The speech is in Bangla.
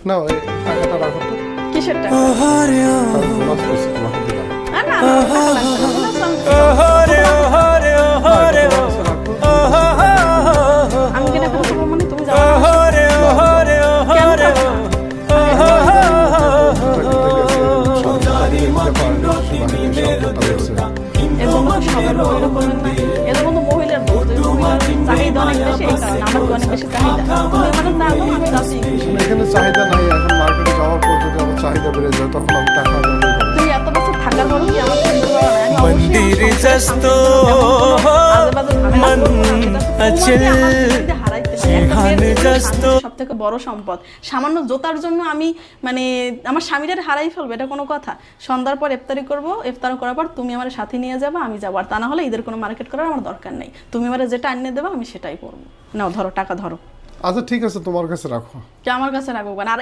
না এই টাকাটা রাখো তো। কিসের টাকা? আমি বোনাস পেয়েছি, তোমাকে দিলাম। না না না, টাকা লাগবে না। বোনাস আমি- বোনাসে রাখো। আমি কেন টাকা দেবো মানে? তুমি যাও না। কেন যাবো না? এজন্য তো সবার মহিলা করবেন না, এজন্য তো মহিলার দোষ। এই মহিলার চাহিদা অনেক বেশি, এই কারণে আমার তো অনেক বেশি চাহিদা। তুমি মানে না তো আমি যাচ্ছি। এখানে চাহিদা নাই, এখন মার্কেটে যাওয়ার পর যদি আমার চাহিদা বেড়ে যায় তখন আমি টাকা দেবো। তুমি এত বছর থাকার পরও কি আমার সুন্দর করা নাই? আমি অবশ্যই আমার मंदिर সংসারে जस्तो আজেবাজে ঝামেলা করবো না। আমি যাচ্ছি अचल তোমাকে আমার শান্তি হারাইতে চাই। একটা सिंहान মেয়ের জীবনে जस्तो শান্তি সবথেকে বড় সম্পদ। সামান্য জোতার জন্য আমি মানে আমার স্বামীটার হারাই ফেলবো, এটা কোনো কথা? সন্ধ্যার পর ইফতারি করবো, ইফতার করার পর তুমি আমার সাথে নিয়ে যাবে, আমি যাবো। আর তা না হলে ঈদের কোনো মার্কেট করার আমার দরকার নেই। তুমি আমার যেটা আনিয়ে দেবে আমি সেটাই করবো। নাও ধরো, টাকা ধরো। আচ্ছা ঠিক আছে, তোমার কাছে রাখো। কি আমার কাছে রাখবো না? আর